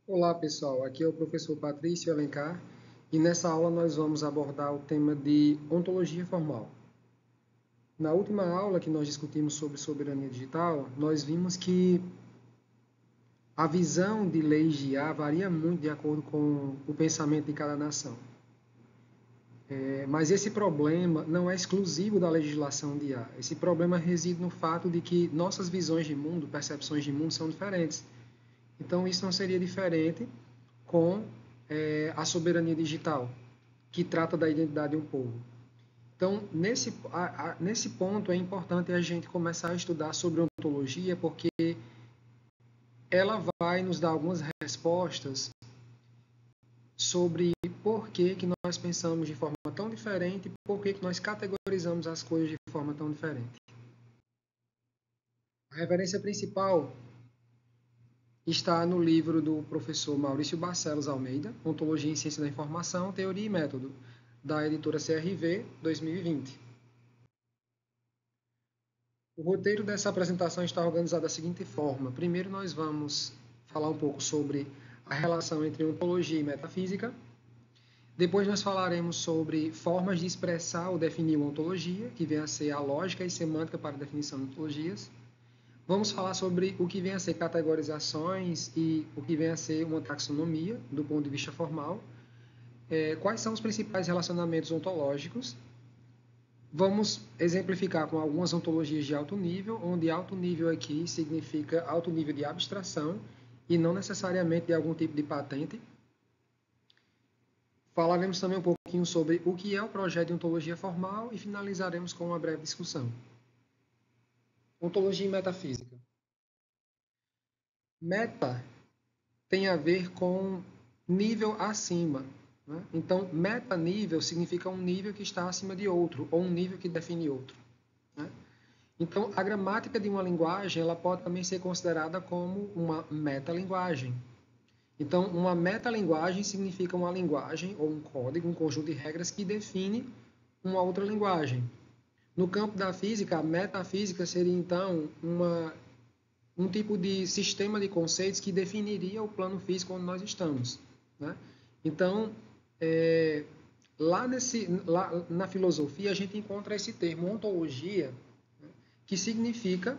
Olá pessoal, aqui é o professor Patrício Alencar e nessa aula nós vamos abordar o tema de ontologia formal. Na última aula que nós discutimos sobre soberania digital, nós vimos que a visão de leis de IA varia muito de acordo com o pensamento de cada nação. Mas esse problema não é exclusivo da legislação de IA. Esse problema reside no fato de que nossas visões de mundo, percepções de mundo são diferentes. Então isso não seria diferente com a soberania digital, que trata da identidade de um povo. Então, nesse ponto, é importante a gente começar a estudar sobre ontologia, porque ela vai nos dar algumas respostas sobre por que nós pensamos de forma tão diferente e por que nós categorizamos as coisas de forma tão diferente. A referência principal está no livro do professor Maurício Barcelos Almeida, Ontologia em Ciência da Informação, Teoria e Método, da editora CRV, 2020. O roteiro dessa apresentação está organizado da seguinte forma. Primeiro, nós vamos falar um pouco sobre a relação entre ontologia e metafísica. Depois, nós falaremos sobre formas de expressar ou definir uma ontologia, que vem a ser a lógica e semântica para a definição de ontologias. Vamos falar sobre o que vem a ser categorizações e o que vem a ser uma taxonomia, do ponto de vista formal. Quais são os principais relacionamentos ontológicos? Vamos exemplificar com algumas ontologias de alto nível, onde alto nível aqui significa alto nível de abstração e não necessariamente de algum tipo de patente. Falaremos também um pouquinho sobre o que é o projeto de ontologia formal e finalizaremos com uma breve discussão. Ontologia e metafísica. Meta tem a ver com nível acima. Né? Então, metanível significa um nível que está acima de outro, ou um nível que define outro. Né? Então, a gramática de uma linguagem ela pode também ser considerada como uma metalinguagem. Então, uma metalinguagem significa uma linguagem ou um código, um conjunto de regras que define uma outra linguagem. No campo da física, a metafísica seria, então, um tipo de sistema de conceitos que definiria o plano físico onde nós estamos. Né? Então, lá na filosofia, a gente encontra esse termo ontologia, né, que significa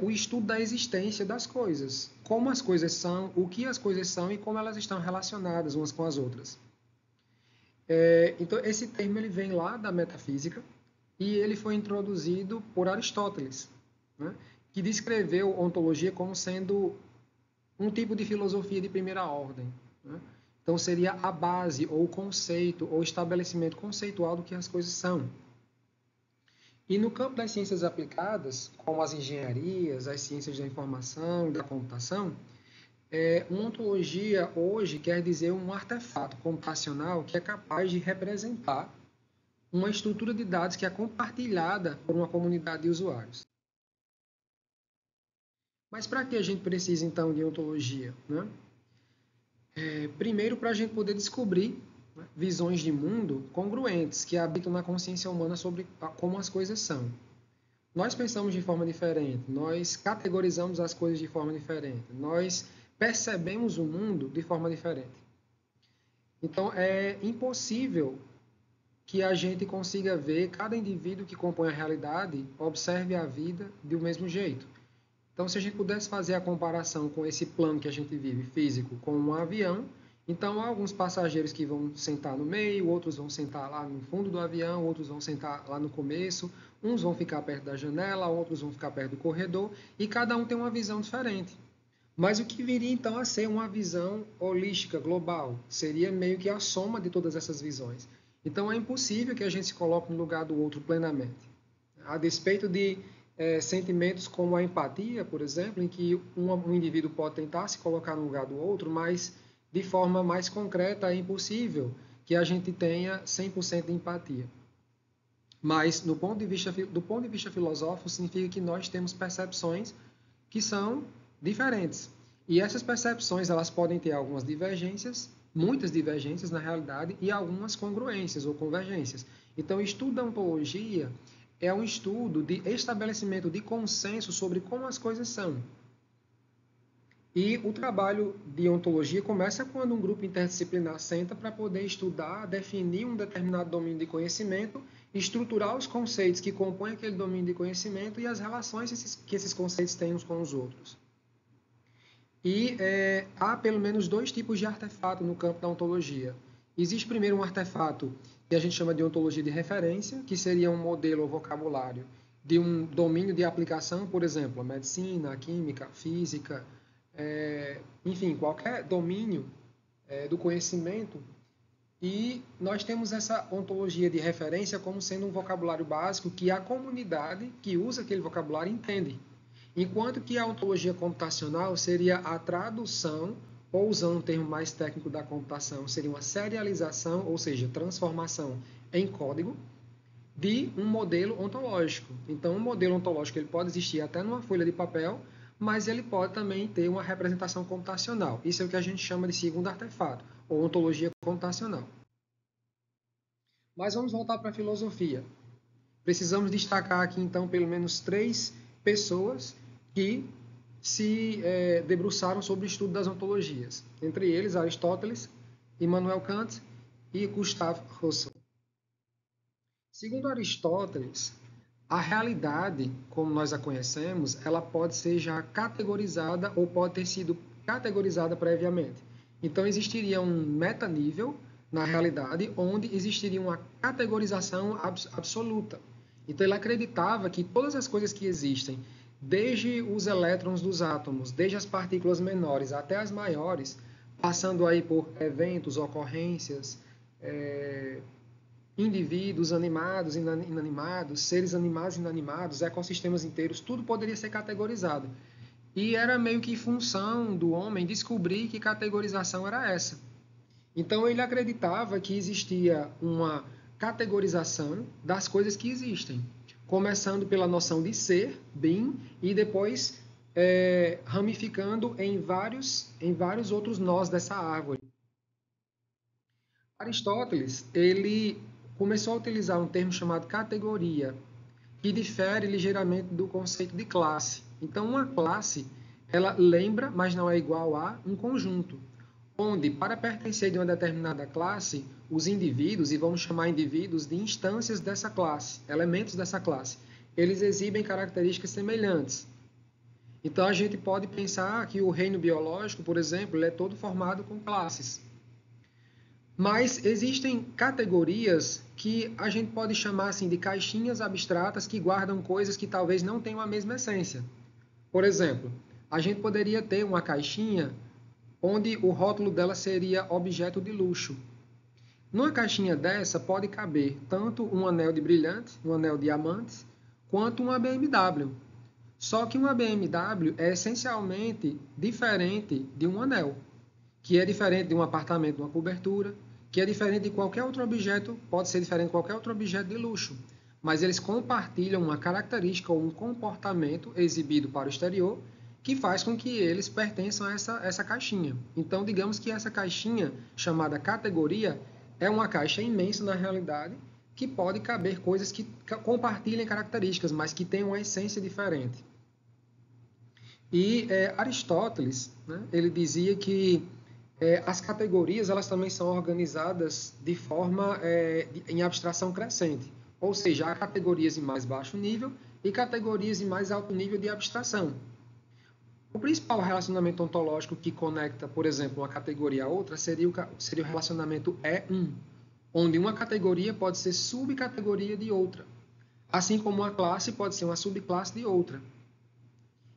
o estudo da existência das coisas. Como as coisas são, o que as coisas são e como elas estão relacionadas umas com as outras. Então, esse termo ele vem lá da metafísica e ele foi introduzido por Aristóteles, né, que descreveu ontologia como sendo um tipo de filosofia de primeira ordem. Né? Então, seria a base, ou o conceito, ou estabelecimento conceitual do que as coisas são. E no campo das ciências aplicadas, como as engenharias, as ciências da informação e da computação, uma ontologia hoje quer dizer um artefato computacional que é capaz de representar uma estrutura de dados que é compartilhada por uma comunidade de usuários. Mas para que a gente precisa, então, de ontologia? Né? Primeiro, para a gente poder descobrir, né, visões de mundo congruentes que habitam na consciência humana sobre como as coisas são. Nós pensamos de forma diferente, nós categorizamos as coisas de forma diferente, nós percebemos o mundo de forma diferente. Então, é impossível que a gente consiga ver cada indivíduo que compõe a realidade, observe a vida do mesmo jeito. Então, se a gente pudesse fazer a comparação com esse plano que a gente vive, físico, com um avião, então há alguns passageiros que vão sentar no meio, outros vão sentar lá no fundo do avião, outros vão sentar lá no começo, uns vão ficar perto da janela, outros vão ficar perto do corredor, e cada um tem uma visão diferente. Mas o que viria então a ser uma visão holística, global, seria meio que a soma de todas essas visões. Então é impossível que a gente se coloque no lugar do outro plenamente. A despeito de sentimentos como a empatia, por exemplo, em que um indivíduo pode tentar se colocar no lugar do outro, mas de forma mais concreta é impossível que a gente tenha 100% de empatia. Mas, do ponto de vista filosófico, significa que nós temos percepções que são diferentes. E essas percepções elas podem ter algumas divergências, muitas divergências na realidade, e algumas congruências ou convergências. Então, o estudo da ontologia é um estudo de estabelecimento de consenso sobre como as coisas são. E o trabalho de ontologia começa quando um grupo interdisciplinar senta para poder estudar, definir um determinado domínio de conhecimento, estruturar os conceitos que compõem aquele domínio de conhecimento e as relações que esses conceitos têm uns com os outros. E há pelo menos 2 tipos de artefato no campo da ontologia. Existe primeiro um artefato que a gente chama de ontologia de referência, que seria um modelo ou vocabulário de um domínio de aplicação, por exemplo, a medicina, a química, a física, enfim, qualquer domínio do conhecimento. E nós temos essa ontologia de referência como sendo um vocabulário básico que a comunidade que usa aquele vocabulário entende. Enquanto que a ontologia computacional seria a tradução, ou usando um termo mais técnico da computação, seria uma serialização, ou seja, transformação em código, de um modelo ontológico. Então, um modelo ontológico ele pode existir até numa folha de papel, mas ele pode também ter uma representação computacional. Isso é o que a gente chama de segundo artefato, ou ontologia computacional. Mas vamos voltar para a filosofia. Precisamos destacar aqui, então, pelo menos 3 pessoas que se debruçaram sobre o estudo das ontologias. Entre eles, Aristóteles, Immanuel Kant e Gustave Rousseau. Segundo Aristóteles, a realidade, como nós a conhecemos, ela pode ser já categorizada ou pode ter sido categorizada previamente. Então, existiria um metanível na realidade, onde existiria uma categorização absoluta. Então, ele acreditava que todas as coisas que existem, desde os elétrons dos átomos, desde as partículas menores até as maiores, passando aí por eventos, ocorrências, indivíduos animados, inanimados, seres animados, inanimados, ecossistemas inteiros, tudo poderia ser categorizado. E era meio que função do homem descobrir que categorização era essa. Então ele acreditava que existia uma categorização das coisas que existem, começando pela noção de ser, being, e depois ramificando em vários outros nós dessa árvore. Aristóteles, ele começou a utilizar um termo chamado categoria, que difere ligeiramente do conceito de classe. Então, uma classe, ela lembra, mas não é igual a um conjunto, onde, para pertencer de uma determinada classe, os indivíduos, e vamos chamar indivíduos de instâncias dessa classe, elementos dessa classe, eles exibem características semelhantes. Então, a gente pode pensar que o reino biológico, por exemplo, ele é todo formado com classes. Mas existem categorias que a gente pode chamar assim, de caixinhas abstratas que guardam coisas que talvez não tenham a mesma essência. Por exemplo, a gente poderia ter uma caixinha onde o rótulo dela seria objeto de luxo. Numa caixinha dessa pode caber tanto um anel de brilhante, um anel de diamantes, quanto uma BMW. Só que uma BMW é essencialmente diferente de um anel, que é diferente de um apartamento, de uma cobertura, que é diferente de qualquer outro objeto, pode ser diferente de qualquer outro objeto de luxo, mas eles compartilham uma característica ou um comportamento exibido para o exterior que faz com que eles pertençam a essa caixinha. Então, digamos que essa caixinha, chamada categoria, é uma caixa imensa na realidade, que pode caber coisas que compartilhem características, mas que tenham uma essência diferente. E Aristóteles, né, ele dizia que as categorias elas também são organizadas de forma em abstração crescente, ou seja, há categorias em mais baixo nível e categorias em mais alto nível de abstração. O principal relacionamento ontológico que conecta, por exemplo, uma categoria a outra seria o relacionamento E1, onde uma categoria pode ser subcategoria de outra, assim como uma classe pode ser uma subclasse de outra.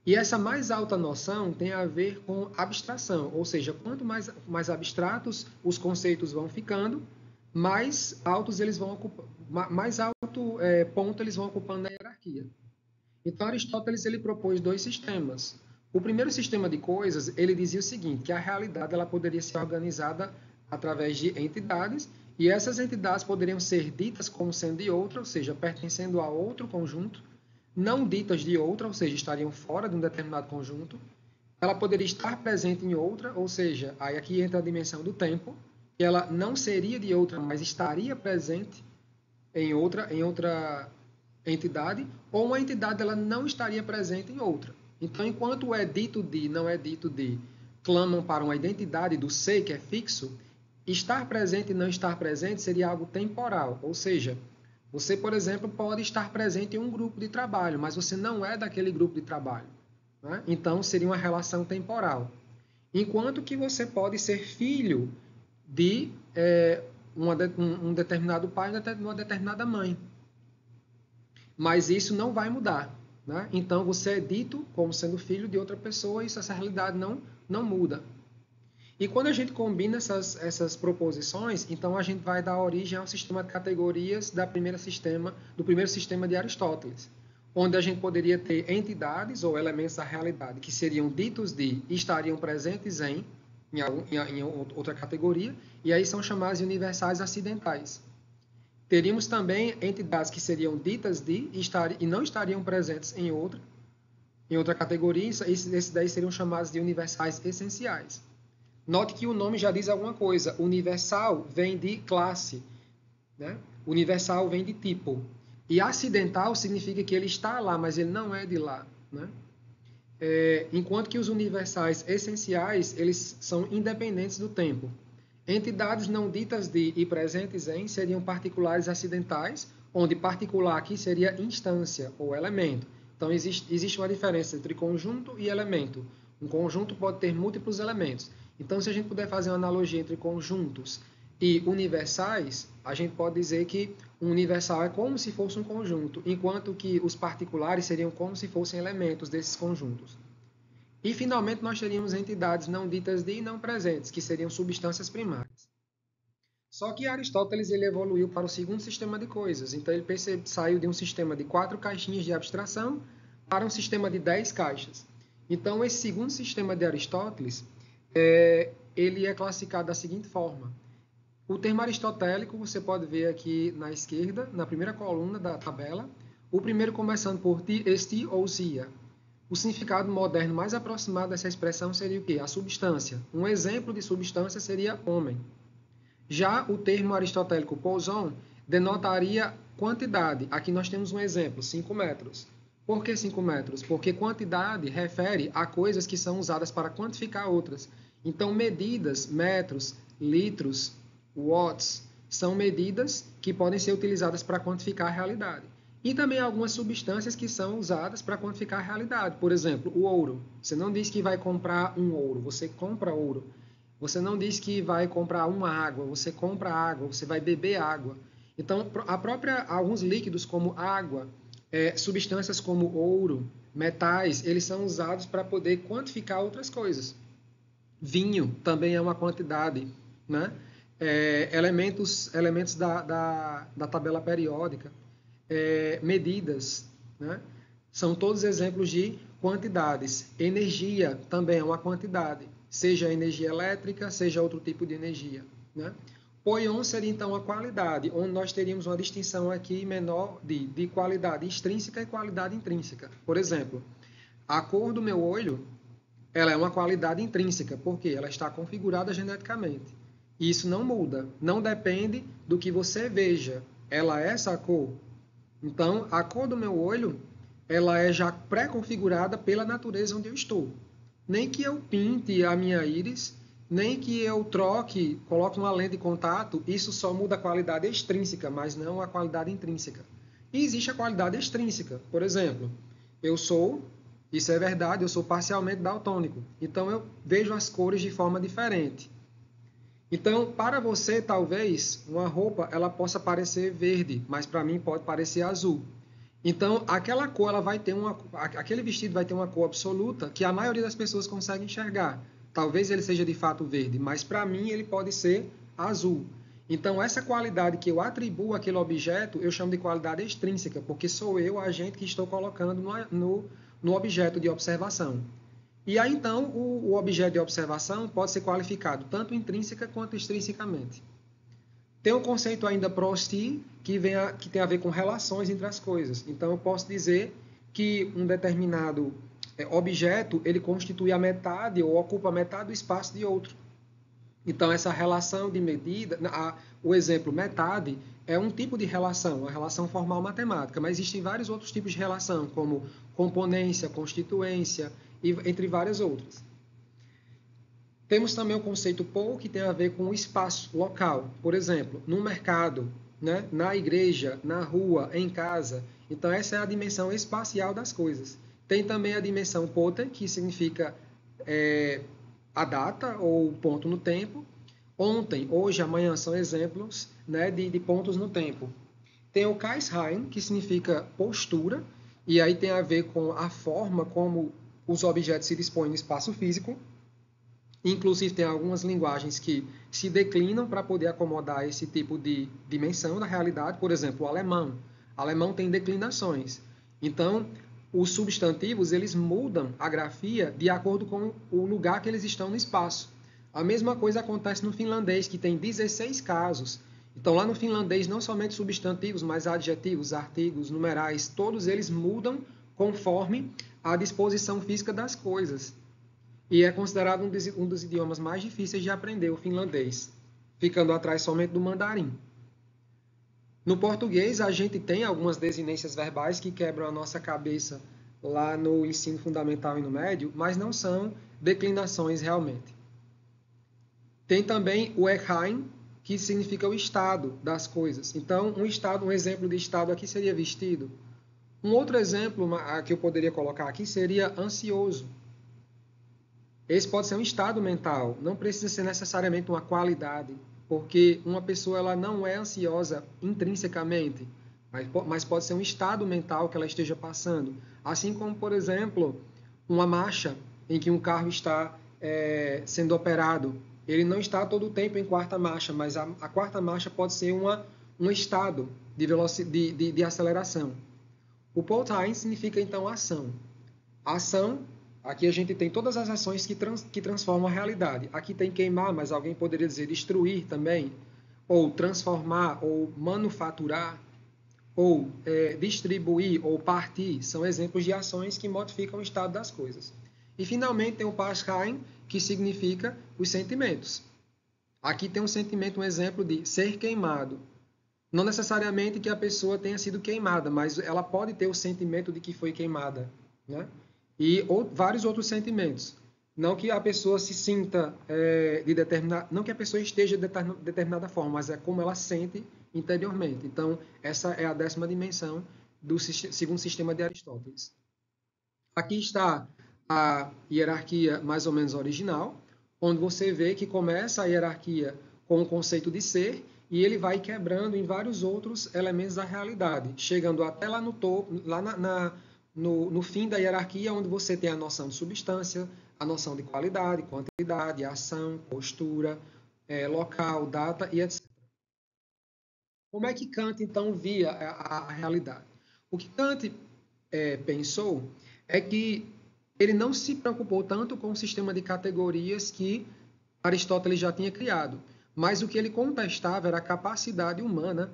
E essa mais alta noção tem a ver com abstração, ou seja, quanto mais abstratos os conceitos vão ficando, mais altos eles vão ocupando, mais alto ponto eles vão ocupando na hierarquia. Então Aristóteles ele propôs 2 sistemas. O primeiro sistema de coisas ele dizia o seguinte, que a realidade ela poderia ser organizada através de entidades e essas entidades poderiam ser ditas como sendo de outra, ou seja, pertencendo a outro conjunto, não ditas de outra, ou seja, estariam fora de um determinado conjunto. Ela poderia estar presente em outra, ou seja, aí aqui entra a dimensão do tempo, que ela não seria de outra, mas estaria presente em outra entidade, ou uma entidade ela não estaria presente em outra. Então, enquanto o é dito de, não é dito de, clamam para uma identidade do ser que é fixo, estar presente e não estar presente seria algo temporal. Ou seja, você, por exemplo, pode estar presente em um grupo de trabalho, mas você não é daquele grupo de trabalho. Né? Então, seria uma relação temporal. Enquanto que você pode ser filho de um determinado pai e uma determinada mãe. Mas isso não vai mudar. Né? Então, você é dito como sendo filho de outra pessoa e essa realidade não muda. E quando a gente combina essas proposições, então a gente vai dar origem ao sistema de categorias do primeiro sistema de Aristóteles, onde a gente poderia ter entidades ou elementos da realidade que seriam ditos de e estariam presentes em outra categoria, e aí são chamados de universais acidentais. Teríamos também entidades que seriam ditas de e não estariam presentes em outra categoria, esses daí seriam chamados de universais essenciais. Note que o nome já diz alguma coisa. Universal vem de classe, né? Universal vem de tipo. E acidental significa que ele está lá, mas ele não é de lá, né? Enquanto que os universais essenciais, eles são independentes do tempo. Entidades não ditas de e presentes em seriam particulares acidentais, onde particular aqui seria instância ou elemento. Então, existe uma diferença entre conjunto e elemento. Um conjunto pode ter múltiplos elementos. Então, se a gente puder fazer uma analogia entre conjuntos e universais, a gente pode dizer que um universal é como se fosse um conjunto, enquanto que os particulares seriam como se fossem elementos desses conjuntos. E, finalmente, nós teríamos entidades não ditas de e não presentes, que seriam substâncias primárias. Só que Aristóteles ele evoluiu para o segundo sistema de coisas. Então, ele saiu de um sistema de 4 caixinhas de abstração para um sistema de 10 caixas. Então, esse segundo sistema de Aristóteles, ele é classificado da seguinte forma. O termo aristotélico você pode ver aqui na esquerda, na primeira coluna da tabela. O primeiro começando por esti ou sia. O significado moderno mais aproximado dessa expressão seria o quê? A substância. Um exemplo de substância seria homem. Já o termo aristotélico poson denotaria quantidade. Aqui nós temos um exemplo, 5 metros. Por que 5 metros? Porque quantidade refere a coisas que são usadas para quantificar outras. Então, medidas, metros, litros, watts, são medidas que podem ser utilizadas para quantificar a realidade. E também algumas substâncias que são usadas para quantificar a realidade. Por exemplo, o ouro. Você não diz que vai comprar um ouro, você compra ouro. Você não diz que vai comprar uma água, você compra água, você vai beber água. Então, alguns líquidos como água, substâncias como ouro, metais, eles são usados para poder quantificar outras coisas. Vinho também é uma quantidade, né? Elementos da tabela periódica, medidas, né? São todos exemplos de quantidades. Energia também é uma quantidade, seja energia elétrica, seja outro tipo de energia, né? Poion seria então a qualidade, onde nós teríamos uma distinção aqui menor de qualidade extrínseca e qualidade intrínseca. Por exemplo, a cor do meu olho, ela é uma qualidade intrínseca, porque ela está configurada geneticamente. E isso não muda, não depende do que você veja. Ela é essa cor. Então, a cor do meu olho, ela é já pré-configurada pela natureza onde eu estou. Nem que eu pinte a minha íris, nem que eu coloque uma lente de contato, isso só muda a qualidade extrínseca, mas não a qualidade intrínseca. E existe a qualidade extrínseca. Por exemplo, isso é verdade, eu sou parcialmente daltônico. Então, eu vejo as cores de forma diferente. Então, para você, talvez, uma roupa ela possa parecer verde, mas para mim pode parecer azul. Então, aquela cor, aquele vestido vai ter uma cor absoluta que a maioria das pessoas consegue enxergar. Talvez ele seja de fato verde, mas para mim ele pode ser azul. Então, essa qualidade que eu atribuo àquele objeto, eu chamo de qualidade extrínseca, porque sou eu, a agente, que estou colocando no objeto de observação. E aí, então, o objeto de observação pode ser qualificado tanto intrínseca quanto extrinsecamente. Tem um conceito ainda Prosti, que tem a ver com relações entre as coisas. Então, eu posso dizer que um determinado objeto, ele constitui a metade ou ocupa a metade do espaço de outro. Então, essa relação de medida, o exemplo metade é um tipo de relação, uma relação formal matemática, mas existem vários outros tipos de relação, como componência, constituência, e entre várias outras. Temos também o conceito pou, que tem a ver com o espaço local. Por exemplo, no mercado, né? Na igreja, na rua, em casa. Então, essa é a dimensão espacial das coisas. Tem também a dimensão pote, que significa a data ou ponto no tempo. Ontem, hoje, amanhã são exemplos, né, de pontos no tempo. Tem o Kaishain, que significa postura, e aí tem a ver com a forma como os objetos se dispõem no espaço físico. Inclusive, tem algumas linguagens que se declinam para poder acomodar esse tipo de dimensão da realidade. Por exemplo, o alemão. O alemão tem declinações. Então, os substantivos eles mudam a grafia de acordo com o lugar que eles estão no espaço. A mesma coisa acontece no finlandês, que tem 16 casos. Então, lá no finlandês, não somente substantivos, mas adjetivos, artigos, numerais, todos eles mudam conforme a disposição física das coisas. E é considerado um dos idiomas mais difíceis de aprender, o finlandês, ficando atrás somente do mandarim. No português, a gente tem algumas desinências verbais que quebram a nossa cabeça lá no ensino fundamental e no médio, mas não são declinações realmente. Tem também o Eckheim, que significa o estado das coisas. Então, um exemplo de estado aqui seria vestido. Um outro exemplo que eu poderia colocar aqui seria ansioso. Esse pode ser um estado mental, não precisa ser necessariamente uma qualidade, porque uma pessoa ela não é ansiosa intrinsecamente, mas pode ser um estado mental que ela esteja passando. Assim como, por exemplo, uma marcha em que um carro está sendo operado. Ele não está todo o tempo em quarta marcha, mas a quarta marcha pode ser um estado de aceleração. O Poltime significa, então, ação. Ação, aqui a gente tem todas as ações que transformam a realidade. Aqui tem queimar, mas alguém poderia dizer destruir também, ou transformar, ou manufaturar, ou distribuir, ou partir. São exemplos de ações que modificam o estado das coisas. E, finalmente, tem o Paschheim, que significa os sentimentos. Aqui tem um sentimento, um exemplo de ser queimado. Não necessariamente que a pessoa tenha sido queimada, mas ela pode ter o sentimento de que foi queimada, né? E vários outros sentimentos. Não que a pessoa se sinta não que a pessoa esteja de determinada forma, mas é como ela sente interiormente. Então, essa é a 10ª dimensão do segundo sistema de Aristóteles. Aqui está a hierarquia mais ou menos original, onde você vê que começa a hierarquia com o conceito de ser e ele vai quebrando em vários outros elementos da realidade, chegando até lá no topo, lá no fim da hierarquia, onde você tem a noção de substância, a noção de qualidade, quantidade, ação, postura, local, data e etc. Como é que Kant, então, via a realidade? O que Kant pensou é que ele não se preocupou tanto com o sistema de categorias que Aristóteles já tinha criado, mas o que ele contestava era a capacidade humana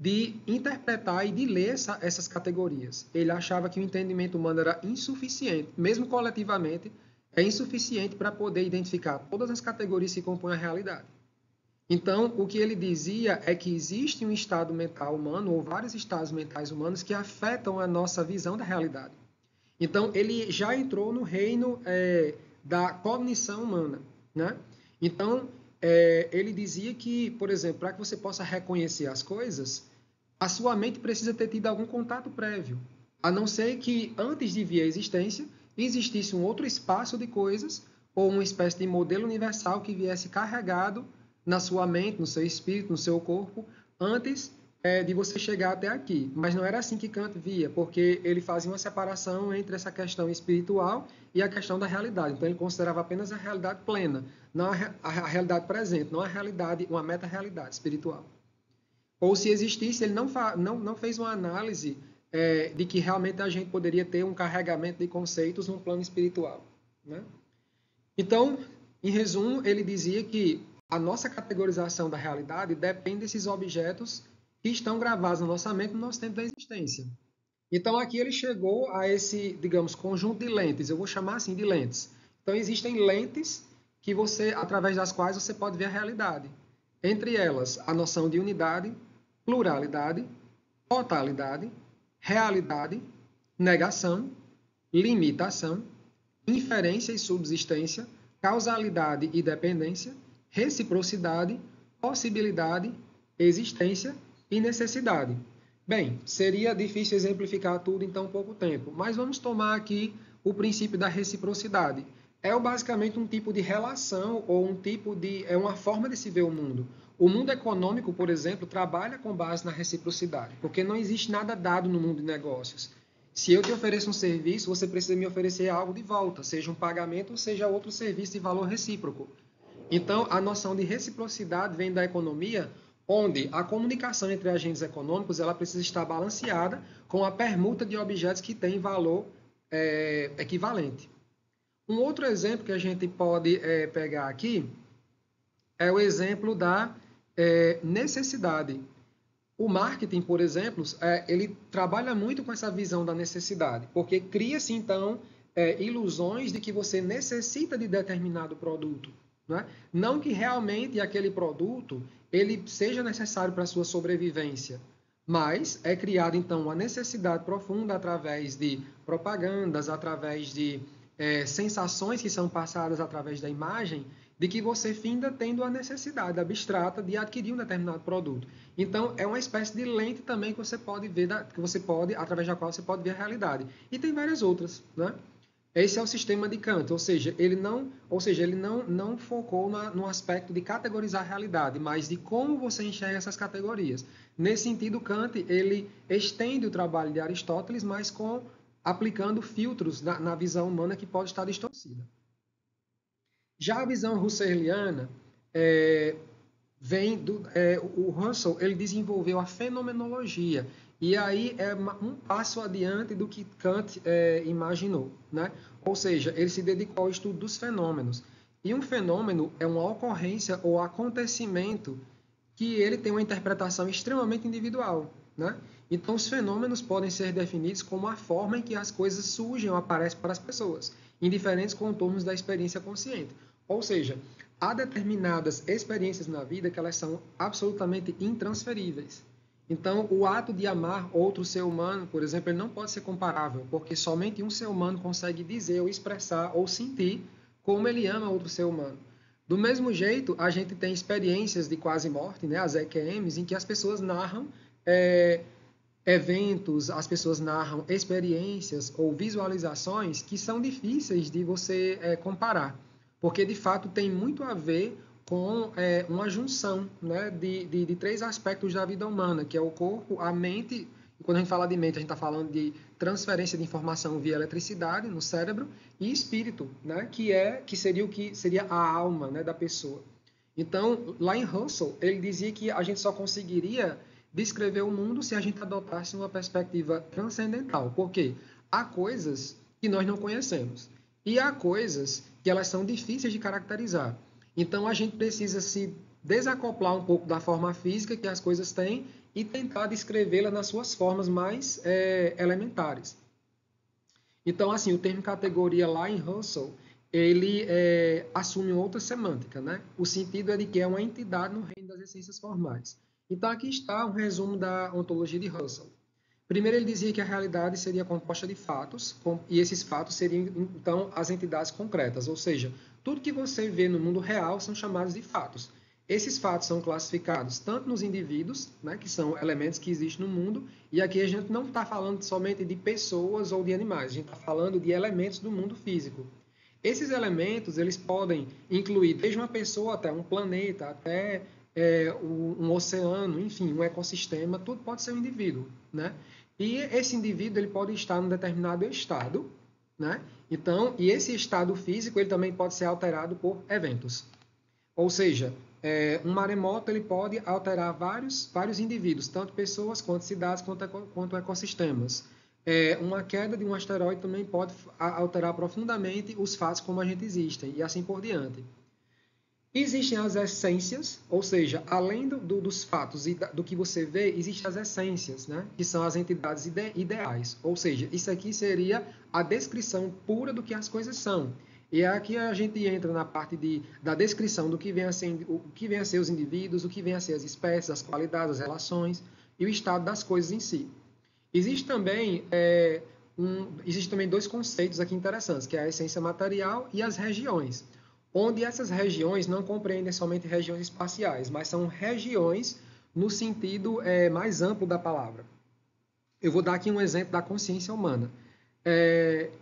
de interpretar e de ler essas categorias. Ele achava que o entendimento humano era insuficiente, mesmo coletivamente, é insuficiente para poder identificar todas as categorias que compõem a realidade. Então, o que ele dizia é que existe um estado mental humano, ou vários estados mentais humanos, que afetam a nossa visão da realidade. Então, ele já entrou no reino da cognição humana, né? Então, ele dizia que, por exemplo, para que você possa reconhecer as coisas, a sua mente precisa ter tido algum contato prévio, a não ser que, antes de vir a existência, existisse um outro espaço de coisas, ou uma espécie de modelo universal que viesse carregado na sua mente, no seu espírito, no seu corpo, antes de você chegar até aqui. Mas não era assim que Kant via, porque ele fazia uma separação entre essa questão espiritual e a questão da realidade. Então, ele considerava apenas a realidade plena, não a realidade presente, não a realidade, uma meta-realidade espiritual. Ou, se existisse, ele não fez uma análise de que realmente a gente poderia ter um carregamento de conceitos num plano espiritual, né? Então, em resumo, ele dizia que a nossa categorização da realidade depende desses objetos que estão gravados na nossa mente no nosso tempo da existência. Então, aqui ele chegou a esse, digamos, conjunto de lentes. Eu vou chamar assim de lentes. Então, existem lentes que você, através das quais você pode ver a realidade. Entre elas, a noção de unidade, pluralidade, totalidade, realidade, negação, limitação, inferência e subsistência, causalidade e dependência, reciprocidade, possibilidade, existência e necessidade. Bem, seria difícil exemplificar tudo em tão pouco tempo, mas vamos tomar aqui o princípio da reciprocidade. É basicamente um tipo de relação ou é uma forma de se ver o mundo. O mundo econômico, por exemplo, trabalha com base na reciprocidade, porque não existe nada dado no mundo de negócios. Se eu te ofereço um serviço, você precisa me oferecer algo de volta, seja um pagamento ou seja outro serviço de valor recíproco. Então, a noção de reciprocidade vem da economia, onde a comunicação entre agentes econômicos ela precisa estar balanceada com a permuta de objetos que têm valor equivalente. Um outro exemplo que a gente pode pegar aqui é o exemplo da necessidade. O marketing, por exemplo, ele trabalha muito com essa visão da necessidade, porque cria-se, então, ilusões de que você necessita de determinado produto. Né? Não que realmente aquele produto ele seja necessário para a sua sobrevivência, mas é criada, então, uma necessidade profunda através de propagandas, através de sensações que são passadas através da imagem, de que você finda tendo a necessidade abstrata de adquirir um determinado produto. Então, é uma espécie de lente também que você pode ver, através da qual você pode ver a realidade. E tem várias outras, né? Esse é o sistema de Kant, ou seja, ele não focou no aspecto de categorizar a realidade, mas de como você enxerga essas categorias. Nesse sentido, Kant ele estende o trabalho de Aristóteles, mas aplicando filtros na visão humana que pode estar distorcida. Já a visão husserliana o Russell ele desenvolveu a fenomenologia, e aí é um passo adiante do que Kant imaginou, né? Ou seja, ele se dedicou ao estudo dos fenômenos. E um fenômeno é uma ocorrência ou acontecimento que ele tem uma interpretação extremamente individual, né? Então, os fenômenos podem ser definidos como a forma em que as coisas surgem ou aparecem para as pessoas, em diferentes contornos da experiência consciente. Ou seja, há determinadas experiências na vida que elas são absolutamente intransferíveis. Então, o ato de amar outro ser humano, por exemplo, ele não pode ser comparável, porque somente um ser humano consegue dizer ou expressar ou sentir como ele ama outro ser humano. Do mesmo jeito, a gente tem experiências de quase morte, né, as EQMs, em que as pessoas narram eventos, as pessoas narram experiências ou visualizações que são difíceis de você comparar, porque de fato tem muito a ver com uma junção, né, de três aspectos da vida humana, que é o corpo, a mente. E quando a gente fala de mente, a gente está falando de transferência de informação via eletricidade no cérebro, e espírito, né, que seria a alma, né, da pessoa. Então, lá em Russell, ele dizia que a gente só conseguiria descrever o mundo se a gente adotasse uma perspectiva transcendental. Por quê? Há coisas que nós não conhecemos e há coisas que elas são difíceis de caracterizar. Então, a gente precisa se desacoplar um pouco da forma física que as coisas têm e tentar descrevê-la nas suas formas mais elementares. Então, assim, o termo categoria lá em Russell, ele assume outra semântica, né? O sentido é de que é uma entidade no reino das essências formais. Então, aqui está um resumo da ontologia de Russell. Primeiro, ele dizia que a realidade seria composta de fatos, e esses fatos seriam, então, as entidades concretas, ou seja, tudo que você vê no mundo real são chamados de fatos. Esses fatos são classificados tanto nos indivíduos, né, que são elementos que existem no mundo, e aqui a gente não está falando somente de pessoas ou de animais, a gente está falando de elementos do mundo físico. Esses elementos, eles podem incluir desde uma pessoa até um planeta, até um oceano, enfim, um ecossistema, tudo pode ser um indivíduo, né? E esse indivíduo ele pode estar num determinado estado, né? Então, e esse estado físico ele também pode ser alterado por eventos. Ou seja, um maremoto ele pode alterar vários indivíduos, tanto pessoas quanto cidades quanto ecossistemas. Uma queda de um asteroide também pode alterar profundamente os fatos como a gente existe e assim por diante. Existem as essências, ou seja, além dos fatos e do que você vê, existem as essências, né? Que são as entidades ideais. Ou seja, isso aqui seria a descrição pura do que as coisas são. E aqui a gente entra na parte da descrição do que vem a ser, o que vem a ser os indivíduos, o que vem a ser as espécies, as qualidades, as relações e o estado das coisas em si. Existe também, existe também dois conceitos aqui interessantes, que é a essência material e as regiões, onde essas regiões não compreendem somente regiões espaciais, mas são regiões no sentido mais amplo da palavra. Eu vou dar aqui um exemplo da consciência humana.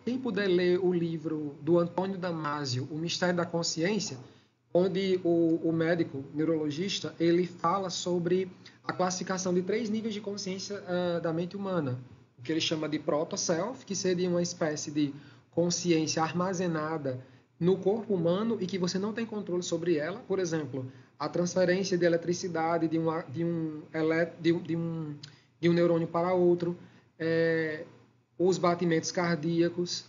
Quem puder ler o livro do Antônio Damasio, O Mistério da Consciência, onde o médico neurologista ele fala sobre a classificação de 3 níveis de consciência da mente humana, o que ele chama de proto-self, que seria uma espécie de consciência armazenada no corpo humano e que você não tem controle sobre ela. Por exemplo, a transferência de eletricidade de um neurônio para outro, os batimentos cardíacos,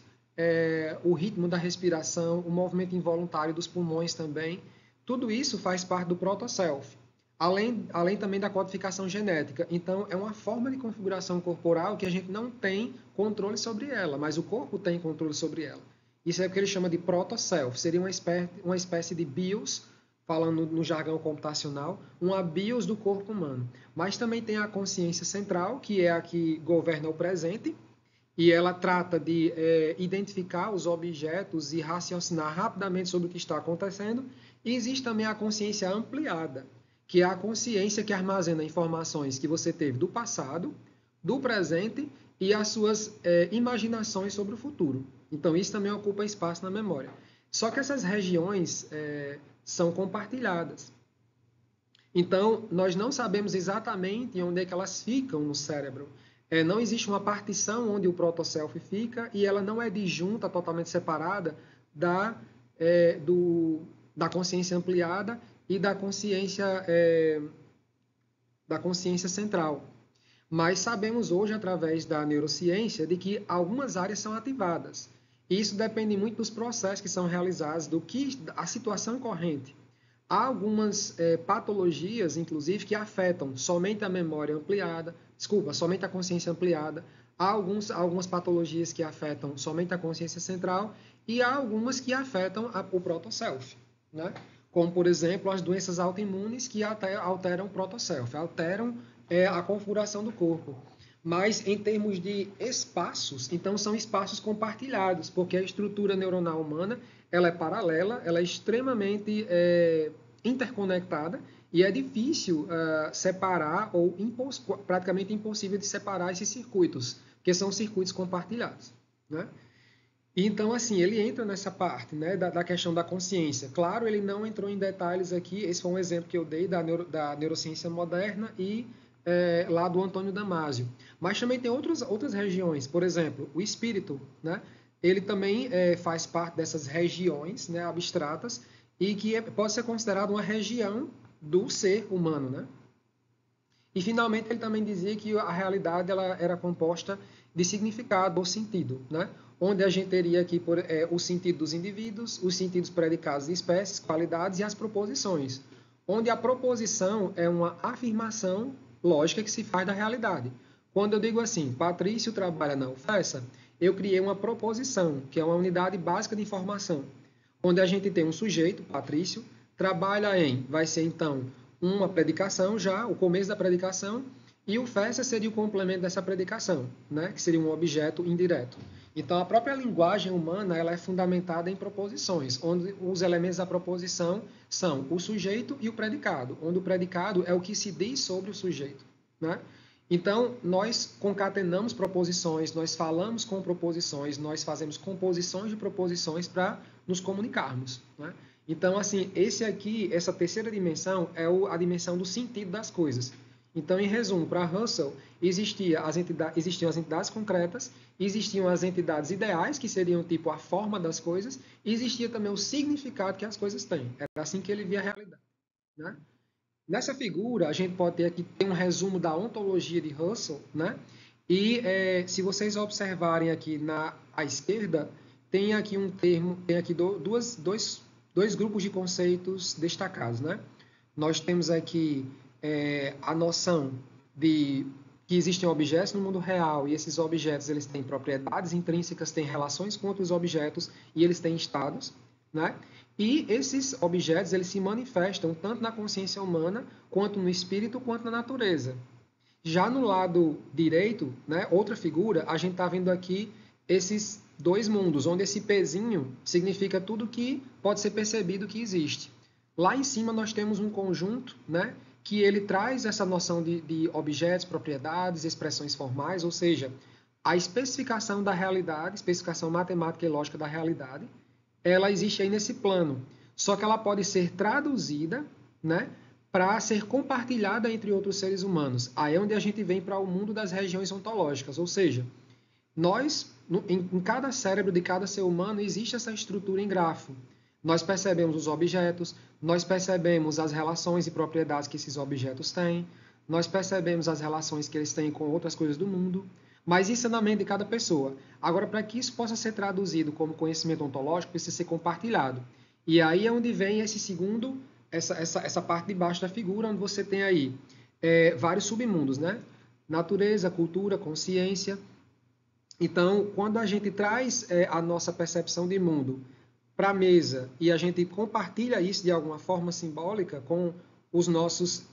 o ritmo da respiração, o movimento involuntário dos pulmões também. Tudo isso faz parte do proto-self, além também da codificação genética. Então, é uma forma de configuração corporal que a gente não tem controle sobre ela, mas o corpo tem controle sobre ela. Isso é o que ele chama de proto-self. Seria uma espécie de BIOS, falando no jargão computacional, uma BIOS do corpo humano. Mas também tem a consciência central, que é a que governa o presente, e ela trata de identificar os objetos e raciocinar rapidamente sobre o que está acontecendo. E existe também a consciência ampliada, que é a consciência que armazena informações que você teve do passado, do presente e as suas imaginações sobre o futuro. Então, isso também ocupa espaço na memória. Só que essas regiões são compartilhadas. Então, nós não sabemos exatamente onde é que elas ficam no cérebro. Não existe uma partição onde o proto-self fica e ela não é disjunta, totalmente separada da consciência ampliada e da consciência central. Mas sabemos hoje, através da neurociência, de que algumas áreas são ativadas. E isso depende muito dos processos que são realizados, a situação corrente. Há algumas patologias, inclusive, que afetam somente a memória ampliada, somente a consciência ampliada. Há algumas patologias que afetam somente a consciência central e há algumas que afetam o proto-self, né? Como, por exemplo, as doenças autoimunes que alteram o proto-self, alteram a configuração do corpo. Mas, em termos de espaços, então são espaços compartilhados, porque a estrutura neuronal humana ela é paralela, ela é extremamente interconectada e é difícil separar ou praticamente impossível de separar esses circuitos, porque são circuitos compartilhados, né? Então, assim, ele entra nessa parte, né, da questão da consciência. Claro, ele não entrou em detalhes aqui, esse foi um exemplo que eu dei da neurociência moderna e lá do Antônio Damasio. Mas também tem outras regiões, por exemplo, o espírito, né? Ele também faz parte dessas regiões, né, abstratas e que pode ser considerado uma região do ser humano, né? E, finalmente, ele também dizia que a realidade ela era composta de significado ou sentido, né? Onde a gente teria aqui o sentido dos indivíduos, os sentidos predicados de espécies, qualidades e as proposições, onde a proposição é uma afirmação lógica que se faz da realidade. Quando eu digo assim, Patrício trabalha na UFESA, eu criei uma proposição, que é uma unidade básica de informação, onde a gente tem um sujeito, Patrício, trabalha vai ser então uma predicação já, o começo da predicação, e o FESA seria o complemento dessa predicação, né? Que seria um objeto indireto. Então, a própria linguagem humana ela é fundamentada em proposições, onde os elementos da proposição são o sujeito e o predicado, onde o predicado é o que se diz sobre o sujeito, né? Então, nós concatenamos proposições, nós falamos com proposições, nós fazemos composições de proposições para nos comunicarmos, né? Então, assim, essa terceira dimensão é a dimensão do sentido das coisas. Então, em resumo, para Russell, existiam as entidades concretas, existiam as entidades ideais, que seriam tipo a forma das coisas, e existia também o significado que as coisas têm. Era assim que ele via a realidade, né? Nessa figura, a gente pode ter aqui um resumo da ontologia de Russell, né? E se vocês observarem aqui à esquerda, tem aqui um termo, tem aqui dois grupos de conceitos destacados, né? Nós temos aqui a noção de que existem objetos no mundo real e esses objetos eles têm propriedades intrínsecas, têm relações com outros objetos e eles têm estados, né? E esses objetos eles se manifestam tanto na consciência humana quanto no espírito quanto na natureza. Já no lado direito, né, outra figura, a gente está vendo aqui esses dois mundos, onde esse pezinho significa tudo que pode ser percebido que existe. Lá em cima nós temos um conjunto, né, que ele traz essa noção de objetos, propriedades, expressões formais, ou seja, a especificação da realidade, especificação matemática e lógica da realidade, ela existe aí nesse plano. Só que ela pode ser traduzida, né, para ser compartilhada entre outros seres humanos. Aí é onde a gente vem para o mundo das regiões ontológicas, ou seja, nós, em cada cérebro de cada ser humano, existe essa estrutura em grafo. Nós percebemos os objetos, nós percebemos as relações e propriedades que esses objetos têm, nós percebemos as relações que eles têm com outras coisas do mundo, mas isso é na mente de cada pessoa. Agora, para que isso possa ser traduzido como conhecimento ontológico, precisa ser compartilhado. E aí é onde vem esse segundo, essa parte de baixo da figura, onde você tem aí vários submundos, né? Natureza, cultura, consciência. Então, quando a gente traz a nossa percepção de mundo para a mesa e a gente compartilha isso de alguma forma simbólica com os nossos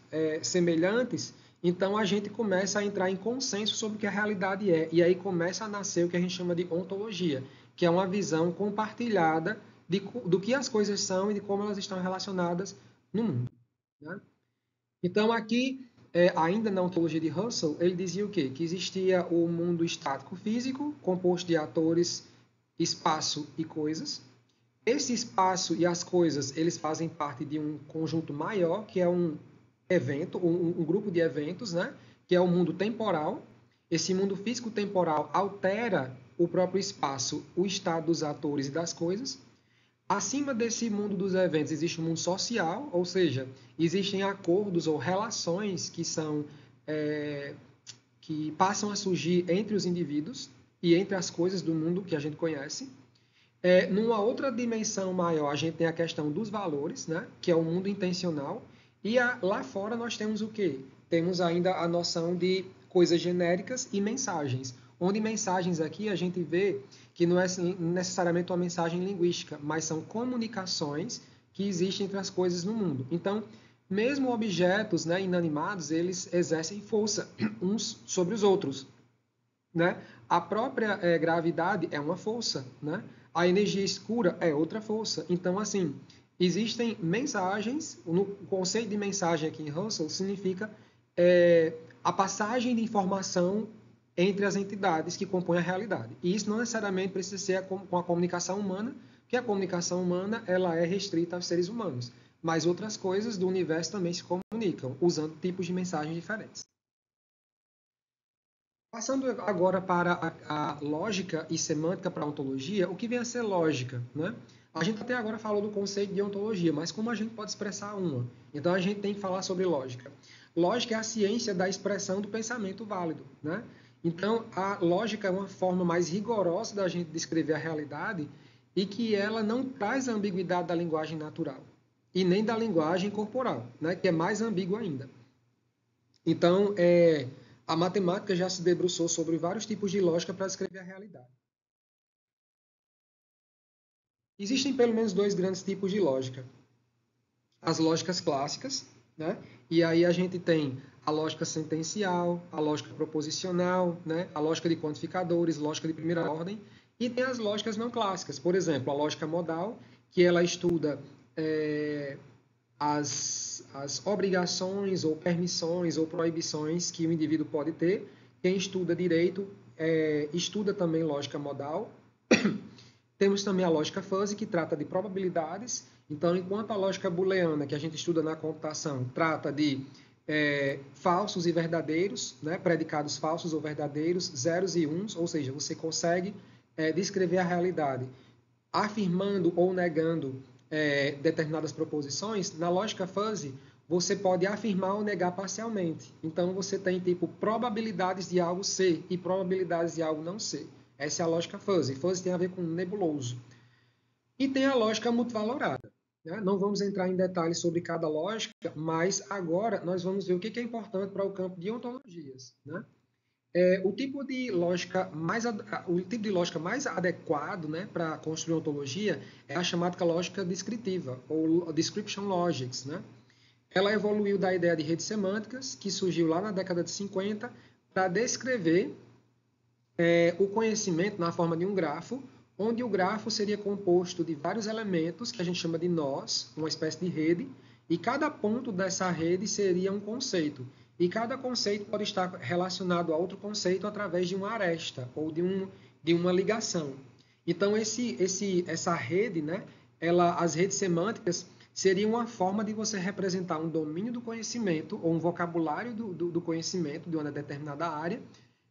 semelhantes, então a gente começa a entrar em consenso sobre o que a realidade é. E aí começa a nascer o que a gente chama de ontologia, que é uma visão compartilhada do que as coisas são e de como elas estão relacionadas no mundo. Né? Então, aqui, ainda na ontologia de Russell, ele dizia o quê? Que existia o mundo estático físico, composto de atores, espaço e coisas. Esse espaço e as coisas, eles fazem parte de um conjunto maior, que é um evento, um grupo de eventos, né? Que é o mundo temporal. Esse mundo físico-temporal altera o próprio espaço, o estado dos atores e das coisas. Acima desse mundo dos eventos existe um mundo social, ou seja, existem acordos ou relações que são que passam a surgir entre os indivíduos e entre as coisas do mundo que a gente conhece. Numa outra dimensão maior, a gente tem a questão dos valores, né, que é o mundo intencional. E lá fora nós temos o quê? Temos ainda a noção de coisas genéricas e mensagens. Onde mensagens aqui a gente vê que não é necessariamente uma mensagem linguística, mas são comunicações que existem entre as coisas no mundo. Então, mesmo objetos, né, inanimados, eles exercem força uns sobre os outros. Né? A própria gravidade é uma força, né? A energia escura é outra força. Então, assim, existem mensagens, o conceito de mensagem aqui em Russell significa a passagem de informação entre as entidades que compõem a realidade. E isso não necessariamente precisa ser com a comunicação humana, porque a comunicação humana ela é restrita aos seres humanos. Mas outras coisas do universo também se comunicam, usando tipos de mensagens diferentes. Passando agora para a lógica e semântica para a ontologia, o que vem a ser lógica? Né? A gente até agora falou do conceito de ontologia, mas como a gente pode expressar uma? Então a gente tem que falar sobre lógica. Lógica é a ciência da expressão do pensamento válido. Né? Então a lógica é uma forma mais rigorosa da gente descrever a realidade e que ela não traz a ambiguidade da linguagem natural e nem da linguagem corporal, né? Que é mais ambígua ainda. Então, a matemática já se debruçou sobre vários tipos de lógica para descrever a realidade. Existem pelo menos dois grandes tipos de lógica. As lógicas clássicas, né? E aí a gente tem a lógica sentencial, a lógica proposicional, né? A lógica de quantificadores, lógica de primeira ordem, e tem as lógicas não clássicas. Por exemplo, a lógica modal, que ela estuda as obrigações ou permissões ou proibições que o indivíduo pode ter. Quem estuda direito estuda também lógica modal. Temos também a lógica fuzzy, que trata de probabilidades. Então, enquanto a lógica booleana, que a gente estuda na computação, trata de falsos e verdadeiros, né? Predicados falsos ou verdadeiros, zeros e uns, ou seja, você consegue descrever a realidade afirmando ou negando determinadas proposições. Na lógica fuzzy, você pode afirmar ou negar parcialmente. Então, você tem, tipo, probabilidades de algo ser e probabilidades de algo não ser. Essa é a lógica fuzzy. Fuzzy tem a ver com nebuloso. E tem a lógica multivalorada. Né? Não vamos entrar em detalhes sobre cada lógica, mas agora nós vamos ver o que é importante para o campo de ontologias. Né? O tipo de lógica mais adequado, né, para construir ontologia é a chamada lógica descritiva, ou description logics, né? Ela evoluiu da ideia de redes semânticas, que surgiu lá na década de 50, para descrever o conhecimento na forma de um grafo, onde o grafo seria composto de vários elementos que a gente chama de nós, uma espécie de rede, e cada ponto dessa rede seria um conceito. E cada conceito pode estar relacionado a outro conceito através de uma aresta ou de uma ligação. Então, essa rede, né, as redes semânticas, seria uma forma de você representar um domínio do conhecimento ou um vocabulário do conhecimento de uma determinada área,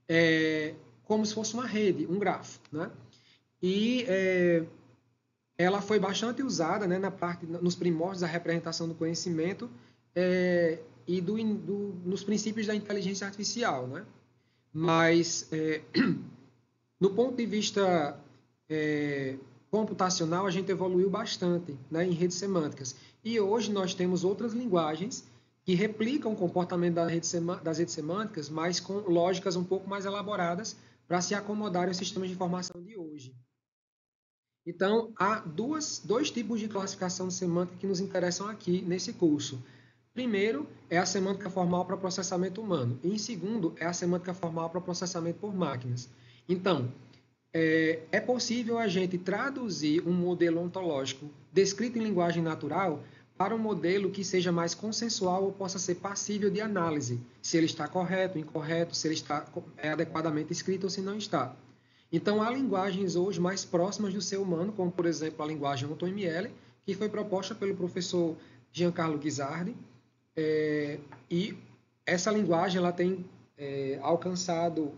é, como se fosse uma rede, um grafo, né? E ela foi bastante usada, né, nos primórdios da representação do conhecimento e nos princípios da inteligência artificial, né? Mas no ponto de vista computacional, a gente evoluiu bastante, né, em redes semânticas. E hoje nós temos outras linguagens que replicam o comportamento das redes semânticas, mas com lógicas um pouco mais elaboradas para se acomodar aos sistemas de informação de hoje. Então, há dois tipos de classificação semântica que nos interessam aqui nesse curso. Primeiro, é a semântica formal para processamento humano. E, em segundo, é a semântica formal para processamento por máquinas. Então, é possível a gente traduzir um modelo ontológico descrito em linguagem natural para um modelo que seja mais consensual ou possa ser passível de análise, se ele está correto, incorreto, se ele está adequadamente escrito ou se não está. Então, há linguagens hoje mais próximas do ser humano, como, por exemplo, a linguagem OntoML, que foi proposta pelo professor Giancarlo Guizzardi, e essa linguagem ela tem alcançado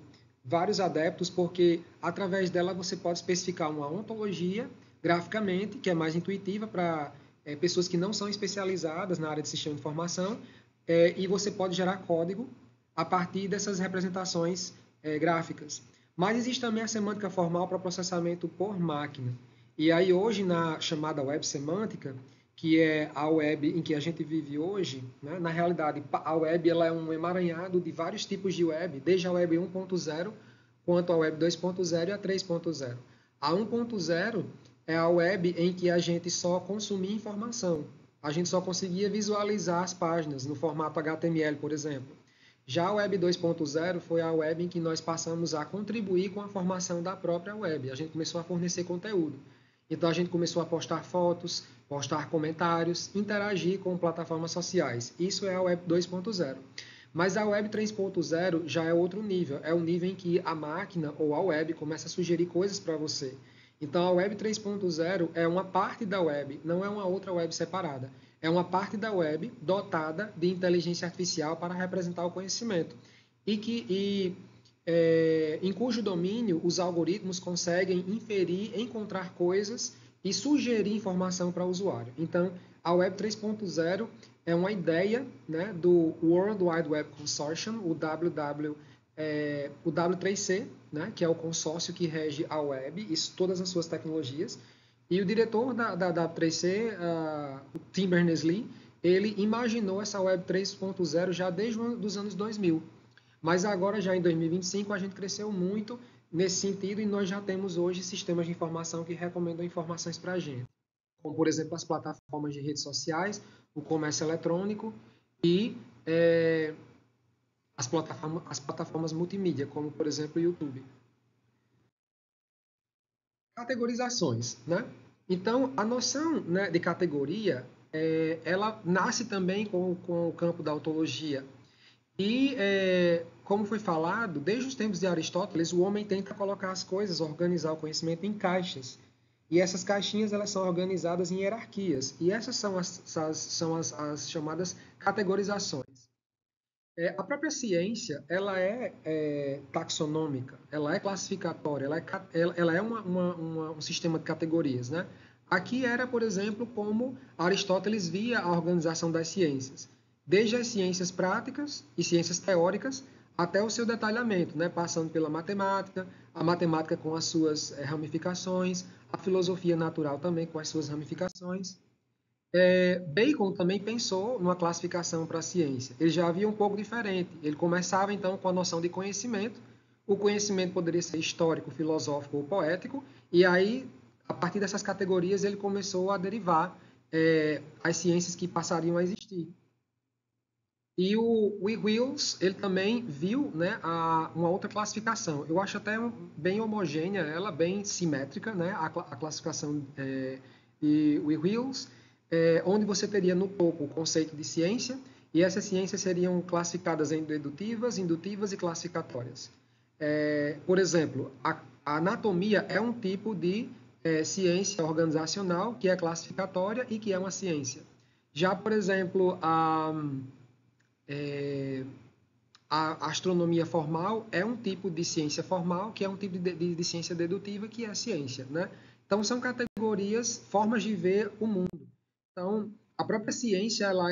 vários adeptos, porque através dela você pode especificar uma ontologia graficamente, que é mais intuitiva para pessoas que não são especializadas na área de sistema de informação, e você pode gerar código a partir dessas representações gráficas. Mas existe também a semântica formal para processamento por máquina. E aí hoje, na chamada web semântica, que é a web em que a gente vive hoje, né? Na realidade, a web ela é um emaranhado de vários tipos de web, desde a web 1.0 quanto a web 2.0 e a 3.0. A 1.0 é a web em que a gente só consumia informação. A gente só conseguia visualizar as páginas no formato HTML, por exemplo. Já a Web 2.0 foi a web em que nós passamos a contribuir com a formação da própria web. A gente começou a fornecer conteúdo. Então a gente começou a postar fotos, postar comentários, interagir com plataformas sociais. Isso é a Web 2.0. Mas a Web 3.0 já é outro nível. É o nível em que a máquina ou a web começa a sugerir coisas para você. Então a Web 3.0 é uma parte da web, não é uma outra web separada. É uma parte da web dotada de inteligência artificial para representar o conhecimento. Em cujo domínio os algoritmos conseguem inferir, encontrar coisas e sugerir informação para o usuário. Então, a Web 3.0 é uma ideia, né, do World Wide Web Consortium, o W3C, né, que é o consórcio que rege a web e todas as suas tecnologias. E o diretor da W3C, o Tim Berners-Lee, ele imaginou essa Web 3.0 já desde os anos 2000. Mas agora, já em 2025, a gente cresceu muito nesse sentido e nós já temos hoje sistemas de informação que recomendam informações para a gente. Como, por exemplo, as plataformas de redes sociais, o comércio eletrônico e as plataformas multimídia, como, por exemplo, o YouTube. Categorizações, né? Então, a noção, né, de categoria, ela nasce também com o campo da ontologia. E, como foi falado, desde os tempos de Aristóteles, o homem tenta colocar as coisas, organizar o conhecimento em caixas. E essas caixinhas elas são organizadas em hierarquias. E essas são as chamadas categorizações. A própria ciência ela é taxonômica, ela é classificatória, ela é um sistema de categorias, né? Aqui era, por exemplo, como Aristóteles via a organização das ciências, desde as ciências práticas e ciências teóricas até o seu detalhamento, né? Passando pela matemática, a matemática com as suas ramificações, a filosofia natural também com as suas ramificações. Bacon também pensou numa classificação para a ciência. Ele já havia um pouco diferente. Ele começava, então, com a noção de conhecimento. O conhecimento poderia ser histórico, filosófico ou poético. E aí, a partir dessas categorias, ele começou a derivar as ciências que passariam a existir. E o Wills, ele também viu, né, uma outra classificação. Eu acho até bem homogênea, ela bem simétrica, né, a classificação de Wills, onde você teria no topo o conceito de ciência, e essas ciências seriam classificadas em dedutivas, indutivas e classificatórias. Por exemplo, a anatomia é um tipo de ciência organizacional que é classificatória e que é uma ciência. Já, por exemplo, a astronomia formal é um tipo de ciência formal, que é um tipo de ciência dedutiva, que é a ciência, né? Então, são categorias, formas de ver o mundo. Então, a própria ciência, ela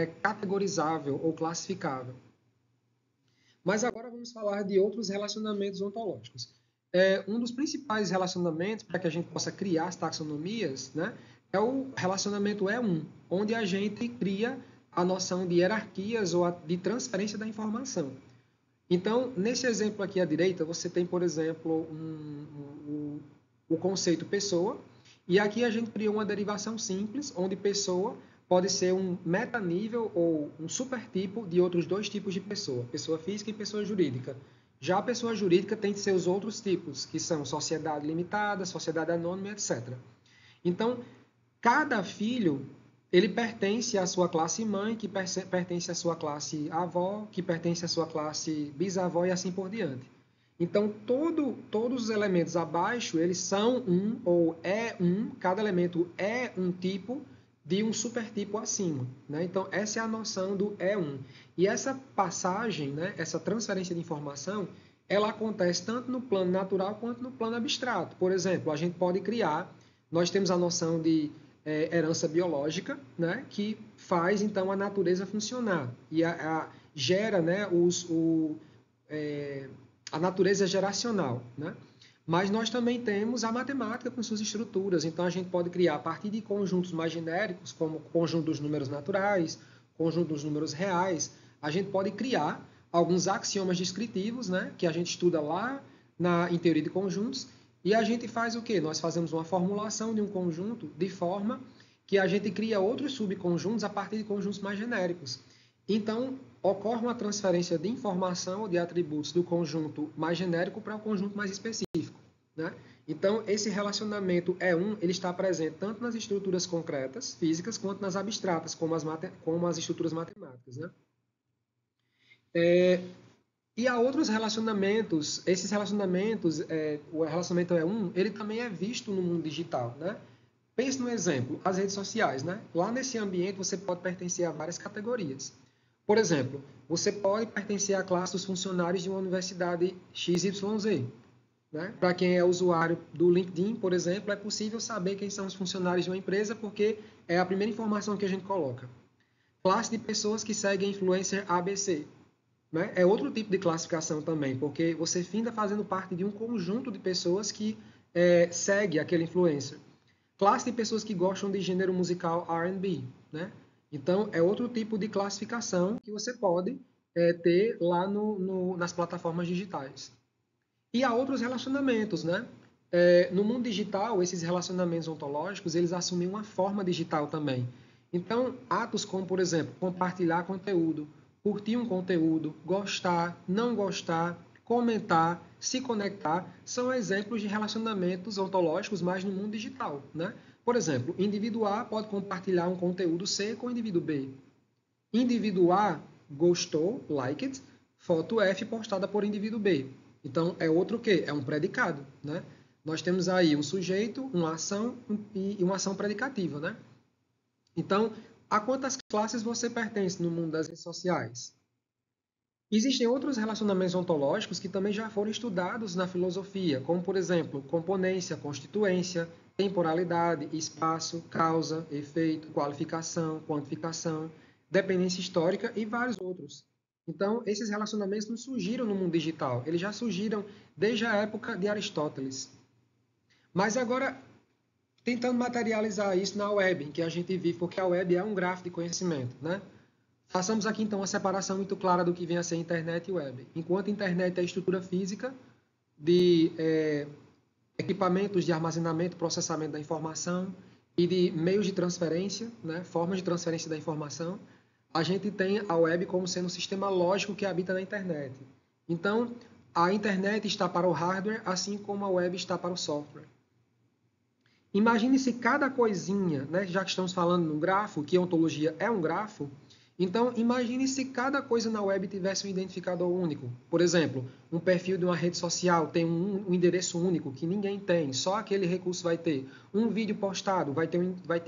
é categorizável ou classificável. Mas agora vamos falar de outros relacionamentos ontológicos. Um dos principais relacionamentos para que a gente possa criar as taxonomias, né, é o relacionamento E1, onde a gente cria a noção de hierarquias ou de transferência da informação. Então, nesse exemplo aqui à direita, você tem, por exemplo, o conceito pessoa, e aqui a gente cria uma derivação simples, onde pessoa pode ser um metanível ou um supertipo de outros dois tipos de pessoa, pessoa física e pessoa jurídica. Já a pessoa jurídica tem seus outros tipos, que são sociedade limitada, sociedade anônima, etc. Então, cada filho, ele pertence à sua classe mãe, que pertence à sua classe avó, que pertence à sua classe bisavó e assim por diante. Então, todos os elementos abaixo, eles são um ou é um, cada elemento é um tipo de um supertipo acima. Né? Então, essa é a noção do é um. E essa passagem, né, essa transferência de informação, ela acontece tanto no plano natural quanto no plano abstrato. Por exemplo, a gente pode criar, nós temos a noção de herança biológica, né, que faz, então, a natureza funcionar. E gera, né, a natureza geracional, né? Mas nós também temos a matemática com suas estruturas. Então, a gente pode criar a partir de conjuntos mais genéricos, como o conjunto dos números naturais, conjunto dos números reais. A gente pode criar alguns axiomas descritivos, né, que a gente estuda lá em teoria de conjuntos. E a gente faz o quê? Nós fazemos uma formulação de um conjunto de forma que a gente cria outros subconjuntos a partir de conjuntos mais genéricos. Então, ocorre uma transferência de informação ou de atributos do conjunto mais genérico para o conjunto mais específico. Né? Então, esse relacionamento E1 ele está presente tanto nas estruturas concretas, físicas, quanto nas abstratas, como as estruturas matemáticas. Né? E há outros relacionamentos. Esses relacionamentos, o relacionamento E1, ele também é visto no mundo digital. Né? Pense no exemplo, as redes sociais. Né? Lá nesse ambiente, você pode pertencer a várias categorias. Por exemplo, você pode pertencer à classe dos funcionários de uma universidade XYZ. Né? Para quem é usuário do LinkedIn, por exemplo, é possível saber quem são os funcionários de uma empresa porque é a primeira informação que a gente coloca. Classe de pessoas que seguem influencer ABC. Né? É outro tipo de classificação também, porque você finda fazendo parte de um conjunto de pessoas que segue aquele influencer. Classe de pessoas que gostam de gênero musical R&B. Né? Então, é outro tipo de classificação que você pode ter lá nas plataformas digitais. E há outros relacionamentos, né? No mundo digital, esses relacionamentos ontológicos, eles assumem uma forma digital também. Então, atos como, por exemplo, compartilhar conteúdo, curtir um conteúdo, gostar, não gostar, comentar, se conectar, são exemplos de relacionamentos ontológicos mais no mundo digital, né? Por exemplo, indivíduo A pode compartilhar um conteúdo C com o indivíduo B. Indivíduo A gostou, liked, foto F postada por indivíduo B. Então, é outro o quê? É um predicado, né? Nós temos aí um sujeito, uma ação e uma ação predicativa, né? Então, a quantas classes você pertence no mundo das redes sociais? Existem outros relacionamentos ontológicos que também já foram estudados na filosofia, como, por exemplo, componência, constituência, temporalidade, espaço, causa, efeito, qualificação, quantificação, dependência histórica e vários outros. Então, esses relacionamentos não surgiram no mundo digital, eles já surgiram desde a época de Aristóteles. Mas agora, tentando materializar isso na web, em que a gente vive, porque a web é um grafo de conhecimento, né? Façamos aqui, então, uma separação muito clara do que vem a ser internet e web. Enquanto internet é a estrutura física de equipamentos de armazenamento e processamento da informação e de meios de transferência, né, formas de transferência da informação, a gente tem a web como sendo um sistema lógico que habita na internet. Então, a internet está para o hardware, assim como a web está para o software. Imagine se cada coisinha, né, já que estamos falando num grafo, que ontologia é um grafo, então imagine se cada coisa na web tivesse um identificador único. Por exemplo, um perfil de uma rede social tem um endereço único que ninguém tem, só aquele recurso vai ter. Um vídeo postado vai ter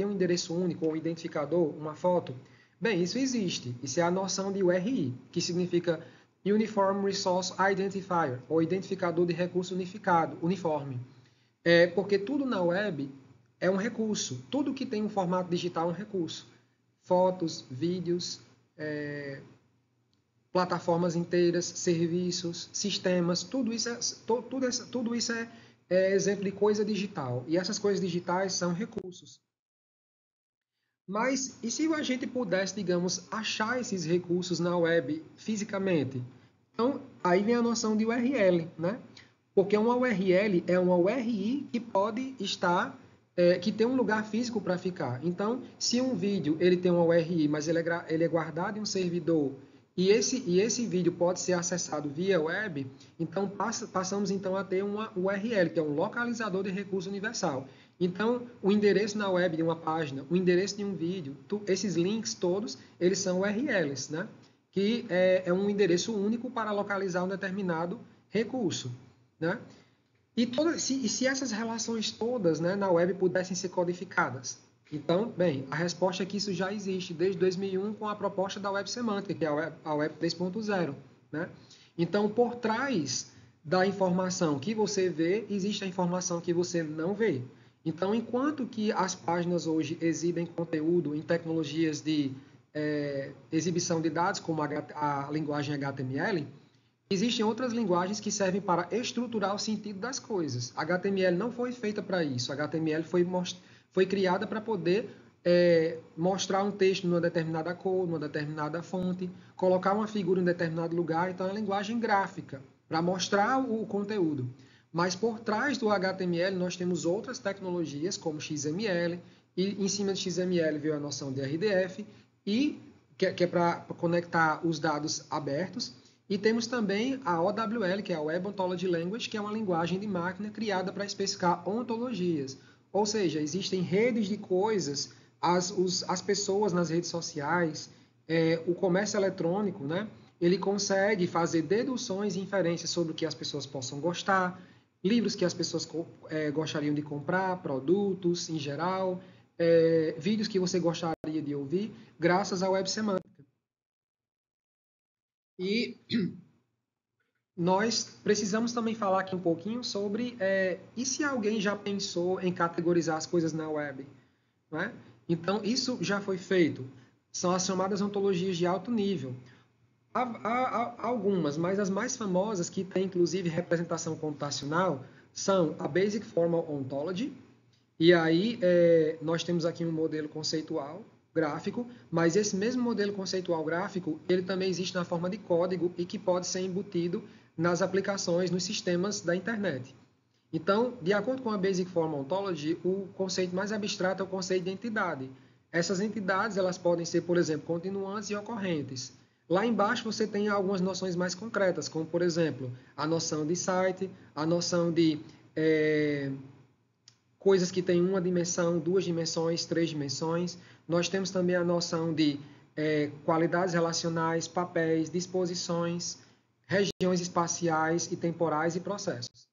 um endereço único, um identificador, uma foto. Bem, isso existe. Isso é a noção de URI, que significa Uniform Resource Identifier, ou identificador de recurso unificado, uniforme. Porque tudo na web é um recurso. Tudo que tem um formato digital é um recurso. Fotos, vídeos, plataformas inteiras, serviços, sistemas, tudo isso é exemplo de coisa digital. E essas coisas digitais são recursos. Mas e se a gente pudesse, digamos, achar esses recursos na web fisicamente? Então, aí vem a noção de URL, né? Porque uma URL é uma URI que pode estar, que tem um lugar físico para ficar. Então, se um vídeo ele tem uma URI, mas ele é guardado em um servidor e esse vídeo pode ser acessado via web, então passamos então a ter uma URL, que é um localizador de recurso universal. Então, o endereço na web de uma página, o endereço de um vídeo, esses links todos, eles são URLs, né? Que é um endereço único para localizar um determinado recurso, né? Se essas relações todas, né, na web pudessem ser codificadas? Então, bem, a resposta é que isso já existe desde 2001 com a proposta da Web Semântica, que é a Web 3.0, né? Então, por trás da informação que você vê, existe a informação que você não vê. Então, enquanto que as páginas hoje exibem conteúdo em tecnologias de exibição de dados, como a linguagem HTML, existem outras linguagens que servem para estruturar o sentido das coisas. HTML não foi feita para isso. HTML foi criada para poder mostrar um texto numa determinada cor, numa determinada fonte, colocar uma figura em determinado lugar. Então, é uma linguagem gráfica para mostrar o conteúdo. Mas por trás do HTML nós temos outras tecnologias, como XML, e em cima de XML veio a noção de RDF, que é para conectar os dados abertos. E temos também a OWL, que é a Web Ontology Language, que é uma linguagem de máquina criada para especificar ontologias. Ou seja, existem redes de coisas, as pessoas nas redes sociais, o comércio eletrônico, né? Ele consegue fazer deduções e inferências sobre o que as pessoas possam gostar, livros que as pessoas gostariam de comprar, produtos em geral, vídeos que você gostaria de ouvir, graças à web semântica. E nós precisamos também falar aqui um pouquinho sobre e se alguém já pensou em categorizar as coisas na web, né? Então, isso já foi feito. São as chamadas ontologias de alto nível. Há algumas, mas as mais famosas, que têm inclusive representação computacional, são a Basic Formal Ontology, e aí nós temos aqui um modelo conceitual gráfico, mas esse mesmo modelo conceitual gráfico, ele também existe na forma de código e que pode ser embutido nas aplicações, nos sistemas da internet. Então, de acordo com a Basic Form Ontology, o conceito mais abstrato é o conceito de entidade. Essas entidades, elas podem ser, por exemplo, continuantes e ocorrentes. Lá embaixo você tem algumas noções mais concretas, como, por exemplo, a noção de site, a noção de coisas que têm uma dimensão, duas dimensões, três dimensões. Nós temos também a noção de qualidades relacionais, papéis, disposições, regiões espaciais e temporais e processos.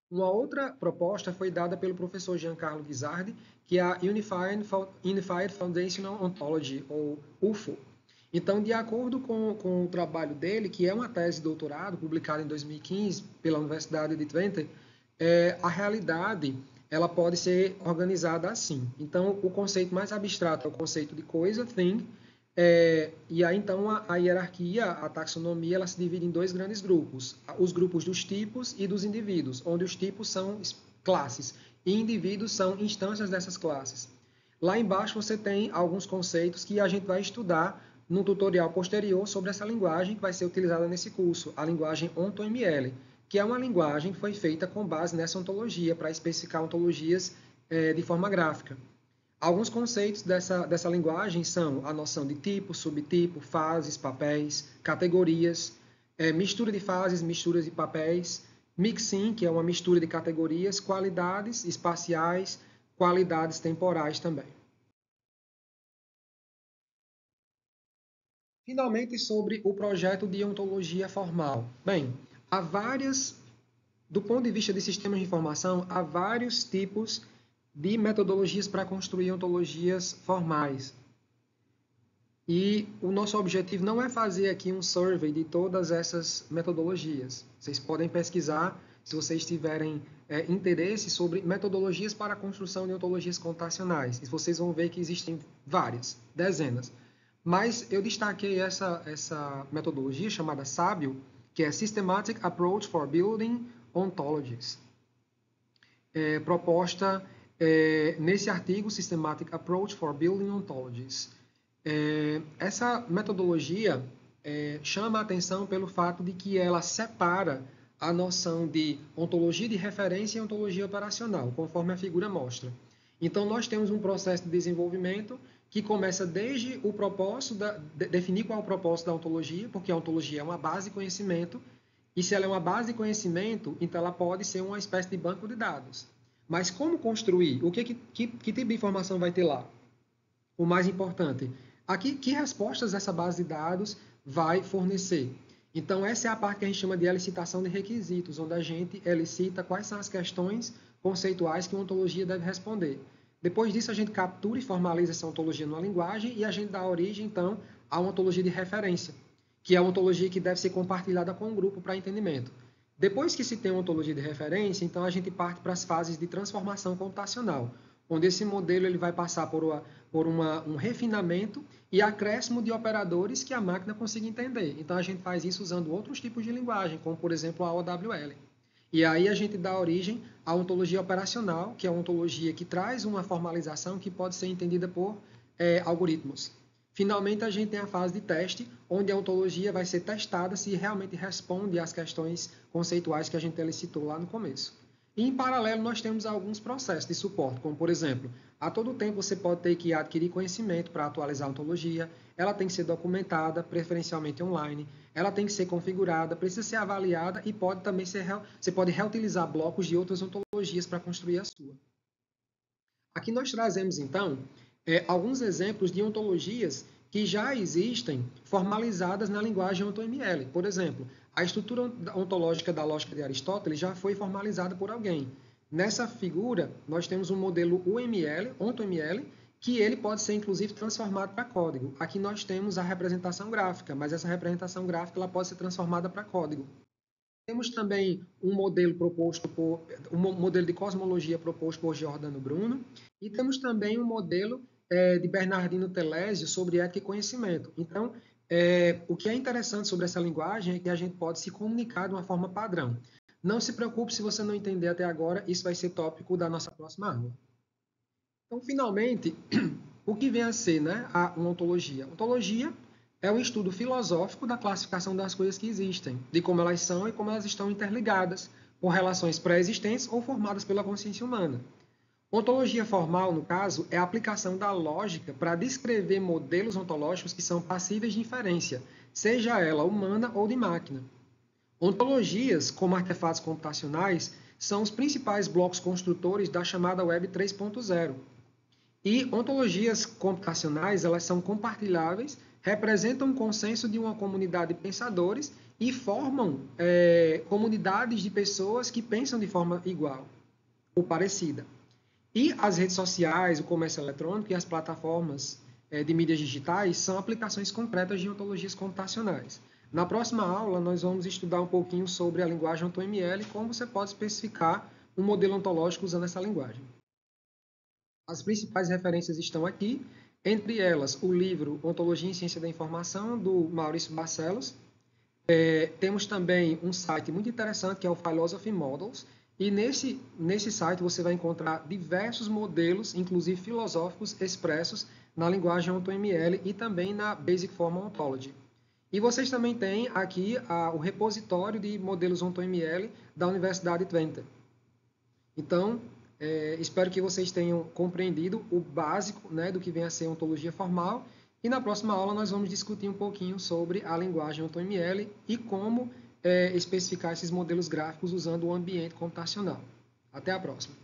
Uma outra proposta foi dada pelo professor Giancarlo Guizzardi, que é a Unified Foundational Ontology, ou UFO. Então, de acordo com o trabalho dele, que é uma tese de doutorado publicada em 2015 pela Universidade de Twente, a realidade ela pode ser organizada assim. Então, o conceito mais abstrato é o conceito de coisa, thing, e aí então a hierarquia, a taxonomia, ela se divide em dois grandes grupos: os grupos dos tipos e dos indivíduos, onde os tipos são classes, e indivíduos são instâncias dessas classes. Lá embaixo você tem alguns conceitos que a gente vai estudar no tutorial posterior sobre essa linguagem que vai ser utilizada nesse curso, a linguagem OntoML, que é uma linguagem que foi feita com base nessa ontologia, para especificar ontologias de forma gráfica. Alguns conceitos dessa linguagem são a noção de tipo, subtipo, fases, papéis, categorias, mistura de fases, mistura de papéis, mixin, que é uma mistura de categorias, qualidades espaciais, qualidades temporais também. Finalmente, sobre o projeto de ontologia formal. Bem, do ponto de vista de sistemas de informação, há vários tipos de metodologias para construir ontologias formais. E o nosso objetivo não é fazer aqui um survey de todas essas metodologias. Vocês podem pesquisar, se vocês tiverem interesse, sobre metodologias para a construção de ontologias computacionais. E vocês vão ver que existem várias, dezenas. Mas eu destaquei essa metodologia chamada SABIO, que é Systematic Approach for Building Ontologies. Proposta nesse artigo, Systematic Approach for Building Ontologies. Essa metodologia chama a atenção pelo fato de que ela separa a noção de ontologia de referência e ontologia operacional, conforme a figura mostra. Então, nós temos um processo de desenvolvimento que começa desde o propósito, definir qual é o propósito da ontologia, porque a ontologia é uma base de conhecimento, e se ela é uma base de conhecimento, então ela pode ser uma espécie de banco de dados. Mas como construir? Que tipo de informação vai ter lá? O mais importante, aqui, que respostas essa base de dados vai fornecer? Então, essa é a parte que a gente chama de elicitação de requisitos, onde a gente elicita quais são as questões conceituais que uma ontologia deve responder. Depois disso, a gente captura e formaliza essa ontologia numa linguagem e a gente dá origem, então, a uma ontologia de referência, que é a ontologia que deve ser compartilhada com o grupo para entendimento. Depois que se tem uma ontologia de referência, então a gente parte para as fases de transformação computacional, onde esse modelo ele vai passar por um refinamento e acréscimo de operadores que a máquina consiga entender. Então, a gente faz isso usando outros tipos de linguagem, como, por exemplo, a OWL. E aí a gente dá origem à ontologia operacional, que é uma ontologia que traz uma formalização que pode ser entendida por algoritmos. Finalmente, a gente tem a fase de teste, onde a ontologia vai ser testada se realmente responde às questões conceituais que a gente elicitou lá no começo. E, em paralelo, nós temos alguns processos de suporte, como, por exemplo, a todo tempo você pode ter que adquirir conhecimento para atualizar a ontologia, ela tem que ser documentada, preferencialmente online, ela tem que ser configurada, precisa ser avaliada e pode também você pode reutilizar blocos de outras ontologias para construir a sua. Aqui nós trazemos, então, alguns exemplos de ontologias que já existem formalizadas na linguagem OntoML. Por exemplo, a estrutura ontológica da lógica de Aristóteles já foi formalizada por alguém. Nessa figura, nós temos um modelo UML, OntoML, que ele pode ser, inclusive, transformado para código. Aqui nós temos a representação gráfica, mas essa representação gráfica ela pode ser transformada para código. Temos também um modelo de cosmologia proposto por Giordano Bruno, e temos também um modelo de Bernardino Telésio sobre ética e conhecimento. Então, o que é interessante sobre essa linguagem é que a gente pode se comunicar de uma forma padrão. Não se preocupe se você não entender até agora, isso vai ser tópico da nossa próxima aula. Então, finalmente, o que vem a ser uma ontologia? Ontologia é um estudo filosófico da classificação das coisas que existem, de como elas são e como elas estão interligadas, por relações pré-existentes ou formadas pela consciência humana. Ontologia formal, no caso, é a aplicação da lógica para descrever modelos ontológicos que são passíveis de inferência, seja ela humana ou de máquina. Ontologias, como artefatos computacionais, são os principais blocos construtores da chamada Web 3.0. E ontologias computacionais, elas são compartilháveis, representam um consenso de uma comunidade de pensadores e formam comunidades de pessoas que pensam de forma igual ou parecida. E as redes sociais, o comércio eletrônico e as plataformas de mídias digitais são aplicações concretas de ontologias computacionais. Na próxima aula, nós vamos estudar um pouquinho sobre a linguagem OntoML e como você pode especificar um modelo ontológico usando essa linguagem. As principais referências estão aqui, entre elas o livro Ontologia em Ciência da Informação, do Maurício Barcelos. Temos também um site muito interessante, que é o Philosophy Models, E nesse site você vai encontrar diversos modelos, inclusive filosóficos, expressos na linguagem OntoML e também na Basic Formal Ontology. E vocês também têm aqui o repositório de modelos OntoML da Universidade de Twente. Então, espero que vocês tenham compreendido o básico, né, do que vem a ser ontologia formal. E na próxima aula nós vamos discutir um pouquinho sobre a linguagem OntoML e como especificar esses modelos gráficos usando o ambiente computacional. Até a próxima.